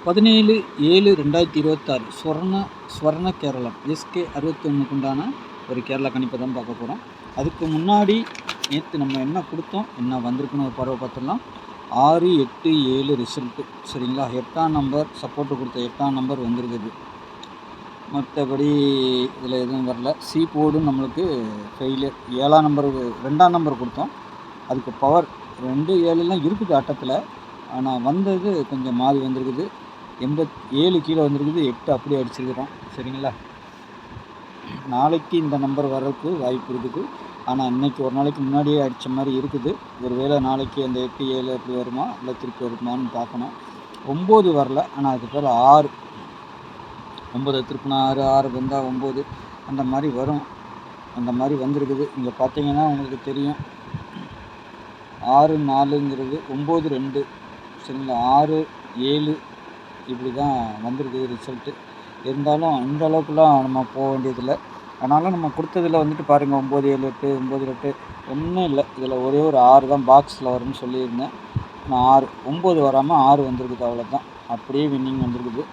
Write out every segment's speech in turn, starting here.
17/7/2026 ஸ்வர்ண Keralam SK 61க்கு உண்டான ஒரு கேரளா கணிப்பை தான் பார்க்க போகிறோம். அதுக்கு முன்னாடி நேற்று நம்ம என்ன கொடுத்தோம், என்ன வந்திருக்குன்னு ஒரு பறவை பார்த்துடலாம். 6, 8, 7 ரிசல்ட்டு சரிங்களா. 8ஆம் நம்பர் சப்போர்ட்டு கொடுத்த 8ஆம் நம்பர் வந்திருக்குது. மற்றபடி இதில் எதுவும் வரல. சி போர்டும் நம்மளுக்கு ஃபெயிலியர். 7ஆம் நம்பர் 2ஆம் நம்பர் கொடுத்தோம். அதுக்கு பவர் 2, 7லாம் இருக்குது ஆட்டத்தில். ஆனால் வந்தது கொஞ்சம் மாறி வந்திருக்குது. 87 கீழே வந்திருக்குது. 8 அப்படியே அடிச்சிருக்கிறோம் சரிங்களா. நாளைக்கு இந்த நம்பர் வர்றதுக்கு வாய்ப்பு இருக்குது. ஆனால் இன்றைக்கி ஒரு நாளைக்கு முன்னாடியே அடித்த மாதிரி இருக்குது. ஒருவேளை நாளைக்கு அந்த 8, 7 அப்படி வருமா இல்லை திருப்பி வருமானு பார்க்கணும். 9 வரல. ஆனால் அதுக்கு பேர் 6, 9 திருப்பினா 6, 6 வந்தால் 9 அந்த மாதிரி வரும். அந்த மாதிரி வந்திருக்குது. இங்கே பார்த்தீங்கன்னா உங்களுக்கு தெரியும் 6, 4ங்கிறது 9, 2 சரிங்களா. 6, 7 இப்படி தான் வந்திருக்குது ரிசல்ட்டு. இருந்தாலும் இந்த அளவுக்குலாம் நம்ம போக வேண்டியதில்லை. அதனால் நம்ம கொடுத்ததில் வந்துட்டு பாருங்கள் 9, 7, 8, 9, 8 ஒன்றும் இல்லை. இதில் ஒரே ஒரு 6 தான் பாக்ஸில் வரும்னு சொல்லியிருந்தேன். ஆனால் 6, 9 வராமல் 6 வந்திருக்குது. அவ்வளோதான். அப்படியே வின்னிங் வந்திருக்குது.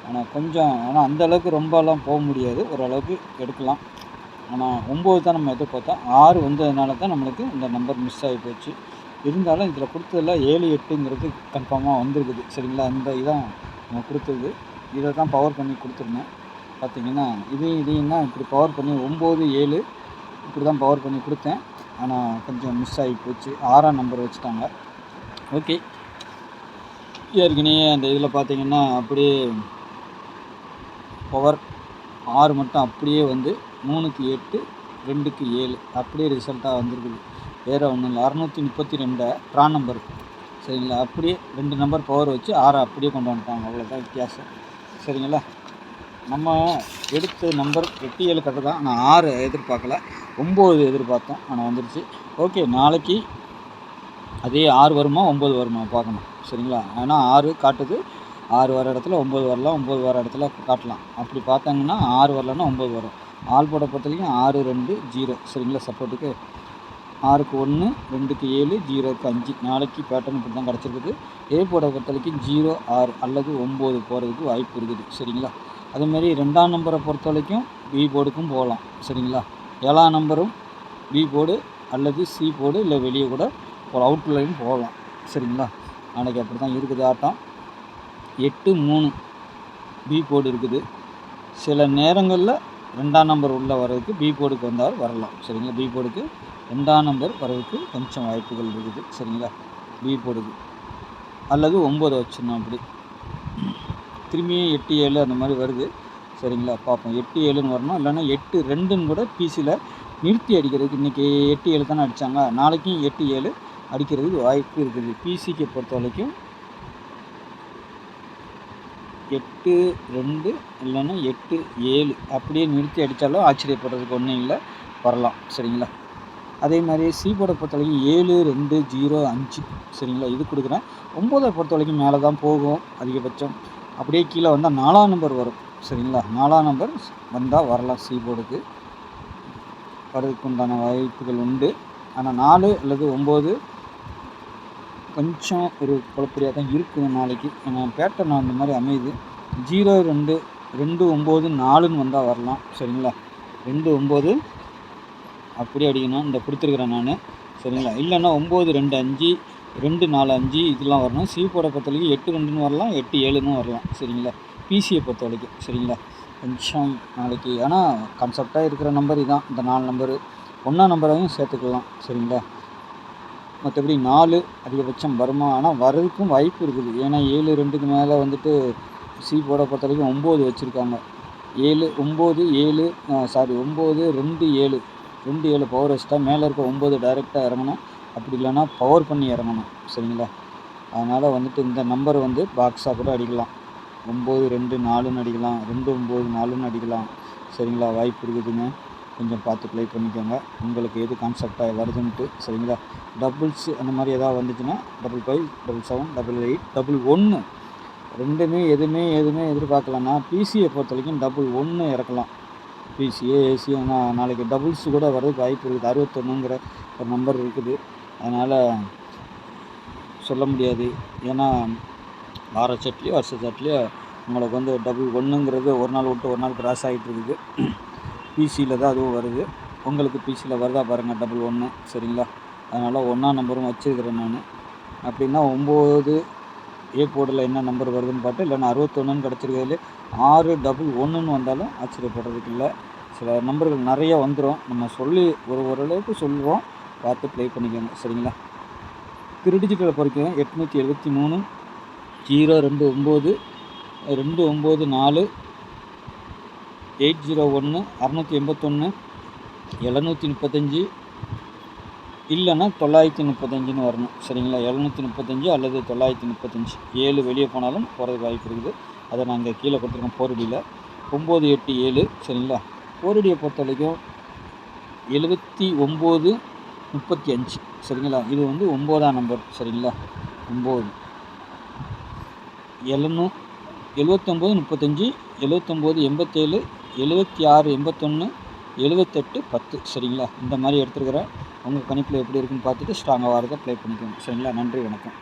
ஆனால் கொஞ்சம் அந்தளவுக்கு ரொம்பலாம் போக முடியாது. ஓரளவுக்கு எடுக்கலாம். ஆனால் 9 தான் நம்ம எதிர்பார்த்தோம். 6 வந்ததுனால தான் நம்மளுக்கு இந்த நம்பர் மிஸ் ஆகி போச்சு. இருந்தாலும் இதில் கொடுத்ததில் 7, 8ங்கிறது கன்ஃபார்மாக வந்திருக்குது சரிங்களா. இந்த இதான் நம்ம கொடுத்தது. இதை தான் பவர் பண்ணி கொடுத்துருந்தேன். பார்த்திங்கன்னா இதையும் தான் இப்படி பவர் பண்ணி 9, 7 இப்படி தான் பவர் பண்ணி கொடுத்தேன். ஆனால் கொஞ்சம் மிஸ் ஆகி போச்சு. 6ஆம் நம்பர் வச்சுட்டாங்க. ஓகே, ஏற்கனவே அந்த இதில் பார்த்திங்கன்னா அப்படியே பவர் 6 மட்டும் அப்படியே வந்து 3க்கு 8, 2க்கு 7 அப்படியே ரிசல்ட்டாக வந்திருக்குது. வேறு ஒன்றும் இல்லை. 632 ட்ரா நம்பர் சரிங்களா. அப்படியே 2 நம்பர் பவர் வச்சு 6 அப்படியே கொண்டு வந்துட்டாங்க. அவ்வளோதான் வித்தியாசம் சரிங்களா. நம்ம எடுத்த நம்பர் 8, 7 கரெக்டு தான். ஆனால் 6 எதிர்பார்க்கல. 9 எதிர்பார்த்தோம். ஆனால் வந்துருச்சு. ஓகே, நாளைக்கு அதே 6 வருமா 9 வருமா பார்க்கணும் சரிங்களா. ஆனால் 6 காட்டுது. 6 வர இடத்துல 9 வரலாம், 9 வர இடத்துல காட்டலாம். அப்படி பார்த்தாங்கன்னா 6 வரலன்னா 9 வரும். ஆள் போட பொறுத்தவரைக்கும் 6, 2, 0 சரிங்களா. சப்போர்ட்டுக்கு 6க்கு 1, 2க்கு 7, 0க்கு 5 நாளைக்கு பேட்டர்ன் இப்படி தான் கிடச்சிருக்குது. ஏ போட பொறுத்தவரைக்கும் 0, 6 அல்லது 9 போகிறதுக்கு வாய்ப்பு இருக்குது சரிங்களா. அதேமாதிரி 2ஆம் நம்பரை பொறுத்த வரைக்கும் பி போர்டுக்கும் போகலாம் சரிங்களா. 7ஆம் நம்பரும் பி போர்டு அல்லது சி போர்டு இல்லை வெளியே கூட ஒரு அவுட்லையும் போகலாம் சரிங்களா. நாளைக்கு அப்படி தான் இருக்குது ஆட்டம். 8, 3 பி போர்டு இருக்குது. சில நேரங்களில் 2ஆம் நம்பர் உள்ளே வர்றதுக்கு பி போர்டுக்கு வந்தால் வரலாம் சரிங்களா. பி போர்டுக்கு 2ஆம் நம்பர் வரதுக்கு கொஞ்சம் வாய்ப்புகள் இருக்குது சரிங்களா. பி போர்டுக்கு அல்லது 9 வச்சிடணும். அப்படி திரும்பியும் 8, 7 அந்த மாதிரி வருது சரிங்களா. பார்ப்போம். 8, 7ன்னு வரணும். இல்லைன்னா 8, 2ன்னு கூட பிசியில் நிறுத்தி அடிக்கிறதுக்கு இன்றைக்கி 8, 7 தானே அடித்தாங்க. நாளைக்கும் 8, 7 அடிக்கிறதுக்கு வாய்ப்பு இருக்குது. பிசிக்கு பொறுத்த வரைக்கும் 8, 2 இல்லைன்னா 8, 7 அப்படியே நிறுத்தி அடித்தாலும் ஆச்சரியப்படுறதுக்கு ஒன்றும் இல்லை, வரலாம் சரிங்களா. அதே மாதிரி சி போர்டை பொறுத்த வரைக்கும் 7, 2, 0, 5 சரிங்களா. இது கொடுக்குறேன். 9 பொறுத்த வரைக்கும் மேலே தான் போகும் அதிகபட்சம். அப்படியே கீழே வந்தால் 4ஆம் நம்பர் வரும் சரிங்களா. 4ஆம் நம்பர் வந்தால் வரலாம். சி போர்டுக்கு வரதுக்கு உண்டான வாய்ப்புகள் உண்டு. ஆனால் 4 அல்லது 9 கொஞ்சம் ஒரு குழப்படியாக தான் இருக்குது நாளைக்கு. ஏன்னா பேட்டர்ன் அந்த மாதிரி அமையுது. 0, 2, 2, 9, 4ன்னு வந்தால் வரலாம் சரிங்களா. 2, 9 அப்படியே அடிக்கணும். இந்த கொடுத்துருக்குறேன் நான் சரிங்களா. இல்லைன்னா 9, 2, 5, 2, 4, 5 இதெல்லாம் வரணும். சி போட பொறுத்த வரைக்கும் 8, 2ன்னு வரலாம், 8, 7ன்னு வரலாம் சரிங்களா. பிசியை பொறுத்த வரைக்கும் சரிங்களா. கொஞ்சம் நாளைக்கு ஆனால் கான்செப்டாக இருக்கிற நம்பர் இதுதான். இந்த 4 நம்பரு 1ஆம் நம்பரையும் சேர்த்துக்கலாம் சரிங்களா. மற்றபடி 4 அதிகபட்சம் வருமா, ஆனால் வர்றதுக்கும் வாய்ப்பு இருக்குது. ஏன்னா 7, 2க்கு மேலே வந்துட்டு சி போட பொறுத்த வரைக்கும் 9 வச்சுருக்காங்க. 7, 9, 7 சாரி 9, 2, 7 2, 7 பவர் வச்சுட்டா மேலே இருக்க 9 டைரெக்டாக இறங்கணும். அப்படி இல்லைன்னா பவர் பண்ணி இறங்கணும் சரிங்களா. அதனால் வந்துட்டு இந்த நம்பர் வந்து பாக்ஸாக கூட அடிக்கலாம். 9, 2, 4ன்னு அடிக்கலாம். 2, 9, 4ன்னு அடிக்கலாம் சரிங்களா. வாய்ப்பு இருக்குதுங்க. கொஞ்சம் பார்த்து ப்ளே பண்ணிக்கோங்க. உங்களுக்கு எது கான்செப்டாக வருதுன்ட்டு சரிங்களா. டபுள்ஸு அந்த மாதிரி எதாவது வந்துச்சுன்னா 55, 77, 88, 11 ரெண்டுமே எதுவுமே எதிர்பார்க்கலன்னா பிசியை பொறுத்த வரைக்கும் 11 இறக்கலாம். பிசிஏ ஏசி நாளைக்கு டபுள்ஸ் கூட வர்றதுக்கு வாய்ப்பு இருக்குது. 61ங்கிற ஒரு நம்பர் இருக்குது. அதனால் சொல்ல முடியாது. ஏன்னா வார சார்ட்லேயோ வருஷ சார்ட்லேயோ உங்களுக்கு வந்து டபுள் ஒன்றுங்கிறது ஒரு நாள் விட்டு ஒரு நாள் கிராஸ் ஆகிட்டு இருக்குது. பிசியில் தான் அதுவும் வருது. உங்களுக்கு பிசியில் வருதா பாருங்கள் டபுள் 1 சரிங்களா. அதனால் 1ஆம் நம்பரும் வச்சுருக்கிறேன் நான். அப்படின்னா 9 ஏ போர்டில் என்ன நம்பர் வருதுன்னு பார்த்து இல்லைன்னா 61ன்னு கிடச்சிருக்கிறதுலே 611ன்னு வந்தாலும் ஆச்சரியப்படுறதுக்கு இல்லை. சில நம்பர்கள் நிறைய வந்துடும். நம்ம சொல்லி ஓரளவுக்கு சொல்லுவோம், பார்த்து ப்ளே பண்ணிக்கோங்க சரிங்களா. டிஜிட்டலை பொறுக்கும் 873 029 294 801 681 735 இல்லைன்னா 935ன்னு வரணும் சரிங்களா. 735 அல்லது 935 7 வெளியே போனாலும் போகிறதுக்கு வாய்ப்பு இருக்குது. அதை நாங்கள் கீழே கொடுத்துருக்கோம் போர்டியில் 987 சரிங்களா. போர்டியை பொறுத்த வரைக்கும் 7935 சரிங்களா. இது வந்து 9ஆம் நம்பர் சரிங்களா. 9 79 35 79 87 76 81 78 10 சரிங்களா. இந்த மாதிரி எடுத்துருக்கிறேன். உங்கள் கணிப்பில் எப்படி இருக்குன்னு பார்த்துட்டு ஸ்ட்ராங்காக வரதை ப்ளே பண்ணிக்கோங்க சரிங்களா. நன்றி, வணக்கம்.